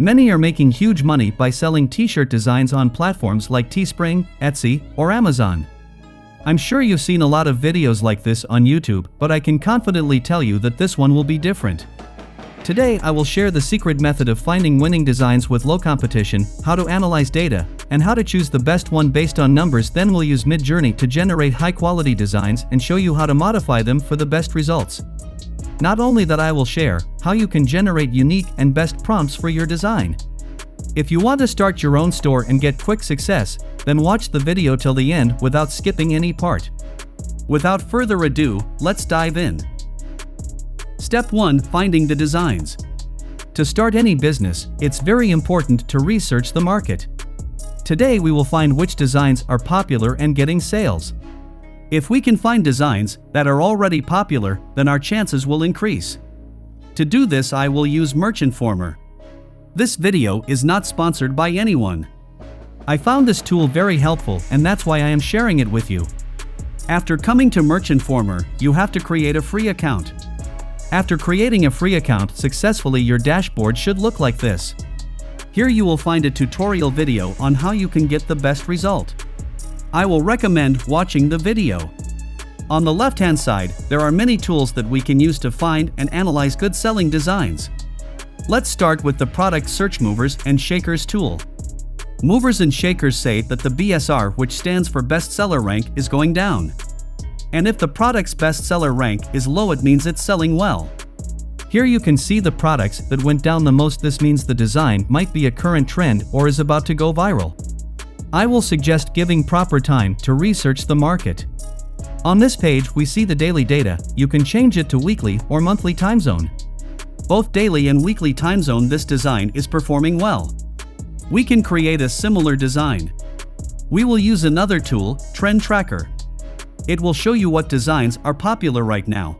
Many are making huge money by selling t-shirt designs on platforms like Teespring, Etsy, or Amazon. I'm sure you've seen a lot of videos like this on YouTube, but I can confidently tell you that this one will be different. Today I will share the secret method of finding winning designs with low competition, how to analyze data, and how to choose the best one based on numbers. Then we'll use Midjourney to generate high-quality designs and show you how to modify them for the best results. Not only that, I will share how you can generate unique and best prompts for your design. If you want to start your own store and get quick success, then watch the video till the end without skipping any part. Without further ado, let's dive in. Step 1. Finding the designs. To start any business, it's very important to research the market. Today we will find which designs are popular and getting sales. If we can find designs that are already popular, then our chances will increase. To do this, I will use Midjourney. This video is not sponsored by anyone. I found this tool very helpful, and that's why I am sharing it with you. After coming to Midjourney, you have to create a free account. After creating a free account successfully, your dashboard should look like this. Here you will find a tutorial video on how you can get the best result. I will recommend watching the video. On the left-hand side, there are many tools that we can use to find and analyze good selling designs. Let's start with the product search movers and shakers tool. Movers and shakers say that the BSR, which stands for bestseller rank, is going down. And if the product's bestseller rank is low, it means it's selling well. Here you can see the products that went down the most. This means the design might be a current trend or is about to go viral. I will suggest giving proper time to research the market. On this page we see the daily data. You can change it to weekly or monthly time zone. Both daily and weekly time zone, this design is performing well. We can create a similar design. We will use another tool, Trend Tracker. It will show you what designs are popular right now.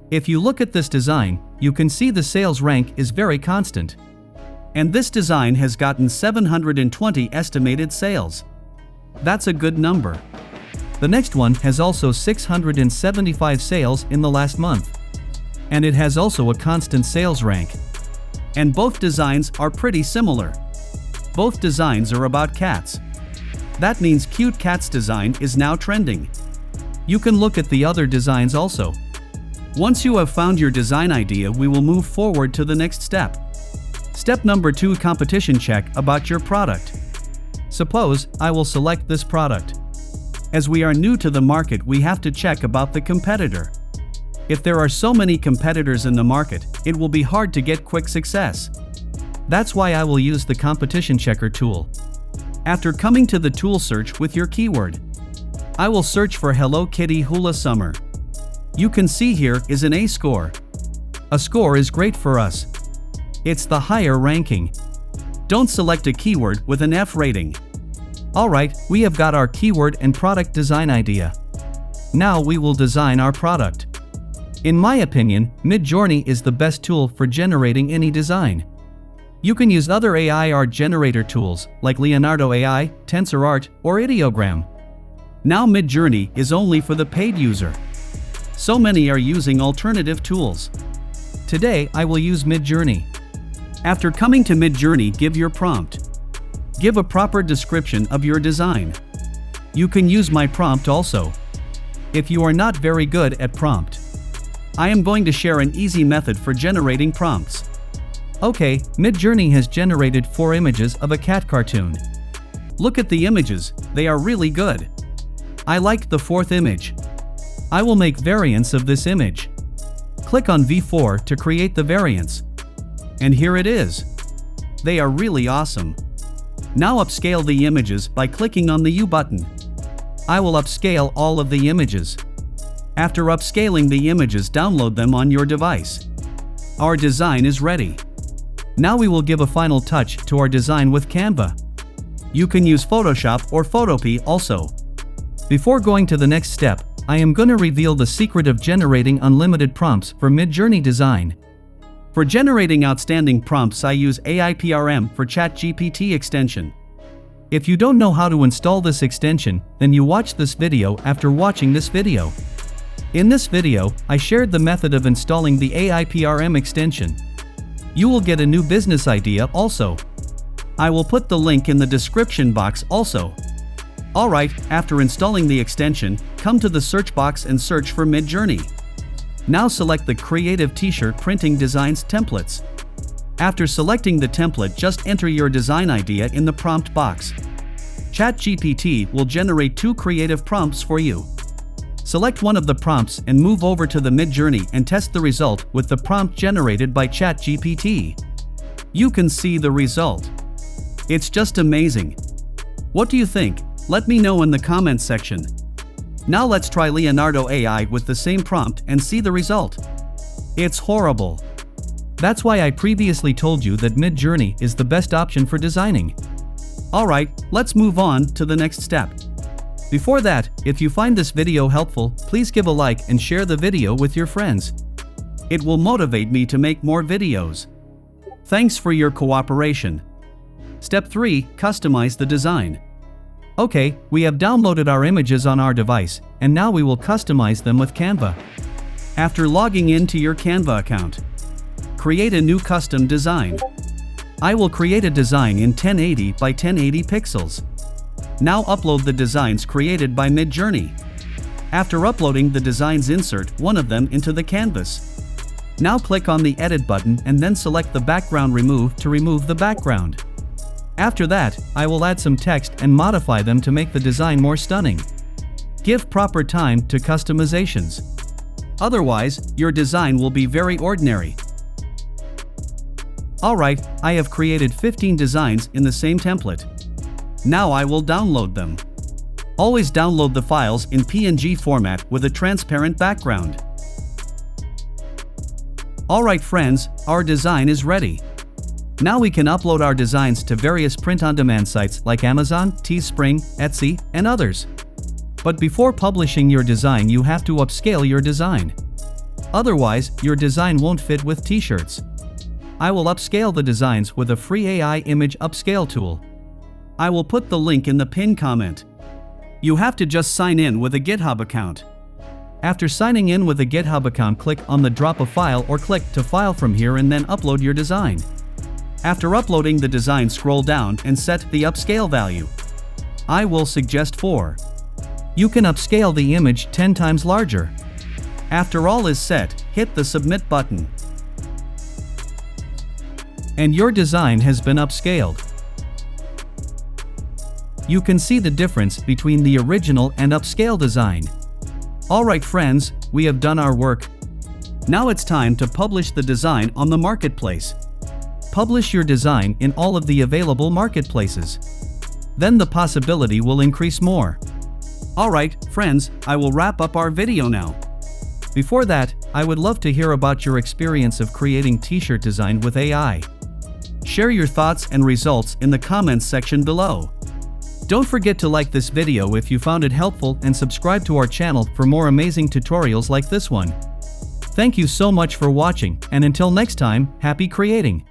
If you look at this design, you can see the sales rank is very constant. And this design has gotten 720 estimated sales. That's a good number. The next one has also 675 sales in the last month. And it has also a constant sales rank. And both designs are pretty similar. Both designs are about cats. That means cute cats design is now trending. You can look at the other designs also. Once you have found your design idea, we will move forward to the next step. Step number 2. Competition check about your product. Suppose I will select this product. As we are new to the market, we have to check about the competitor. If there are so many competitors in the market, it will be hard to get quick success. That's why I will use the competition checker tool. After coming to the tool, search with your keyword. I will search for Hello Kitty Hula Summer. You can see here is an A score. A score is great for us. It's the higher ranking. Don't select a keyword with an F rating. Alright, we have got our keyword and product design idea. Now we will design our product. In my opinion, Midjourney is the best tool for generating any design. You can use other AI art generator tools like Leonardo AI, TensorArt, or Ideogram. Now Midjourney is only for the paid user. So many are using alternative tools. Today I will use Midjourney. After coming to Midjourney, give your prompt. Give a proper description of your design. You can use my prompt also. If you are not very good at prompt, I am going to share an easy method for generating prompts. Okay, Midjourney has generated 4 images of a cat cartoon. Look at the images, they are really good. I like the 4th image. I will make variants of this image. Click on V4 to create the variants. And here it is. They are really awesome. Now upscale the images by clicking on the U button. I will upscale all of the images. After upscaling the images, download them on your device. Our design is ready. Now we will give a final touch to our design with Canva. You can use Photoshop or Photopea also. Before going to the next step, I am going to reveal the secret of generating unlimited prompts for Midjourney design. For generating outstanding prompts, I use AIPRM for ChatGPT extension. If you don't know how to install this extension, then you watch this video after watching this video. In this video, I shared the method of installing the AIPRM extension. You will get a new business idea also. I will put the link in the description box also. Alright, after installing the extension, come to the search box and search for Midjourney. Now select the Creative T-shirt Printing Designs templates. After selecting the template, just enter your design idea in the prompt box. ChatGPT will generate 2 creative prompts for you. Select one of the prompts and move over to the Midjourney and test the result with the prompt generated by ChatGPT. You can see the result. It's just amazing. What do you think? Let me know in the comments section. Now let's try Leonardo AI with the same prompt and see the result. It's horrible. That's why I previously told you that Midjourney is the best option for designing. Alright, let's move on to the next step. Before that, if you find this video helpful, please give a like and share the video with your friends. It will motivate me to make more videos. Thanks for your cooperation. Step 3. Customize the design. Okay, we have downloaded our images on our device, and now we will customize them with Canva. After logging into your Canva account, create a new custom design. I will create a design in 1080 by 1080 pixels. Now upload the designs created by Midjourney. After uploading the designs, insert one of them into the canvas. Now click on the Edit button and then select the background remove to remove the background. After that, I will add some text and modify them to make the design more stunning. Give proper time to customizations. Otherwise, your design will be very ordinary. Alright, I have created 15 designs in the same template. Now I will download them. Always download the files in PNG format with a transparent background. Alright friends, our design is ready. Now we can upload our designs to various print-on-demand sites like Amazon, Teespring, Etsy, and others. But before publishing your design, you have to upscale your design. Otherwise, your design won't fit with t-shirts. I will upscale the designs with a free AI image upscale tool. I will put the link in the pinned comment. You have to just sign in with a GitHub account. After signing in with a GitHub account, click on the drop a file or click to file from here and then upload your design. After uploading the design, scroll down and set the upscale value. I will suggest 4. You can upscale the image 10 times larger. After all is set, hit the submit button. And your design has been upscaled. You can see the difference between the original and upscale design. Alright friends, we have done our work. Now it's time to publish the design on the marketplace. Publish your design in all of the available marketplaces. Then the possibility will increase more. Alright, friends, I will wrap up our video now. Before that, I would love to hear about your experience of creating t-shirt design with AI. Share your thoughts and results in the comments section below. Don't forget to like this video if you found it helpful and subscribe to our channel for more amazing tutorials like this one. Thank you so much for watching, and until next time, happy creating!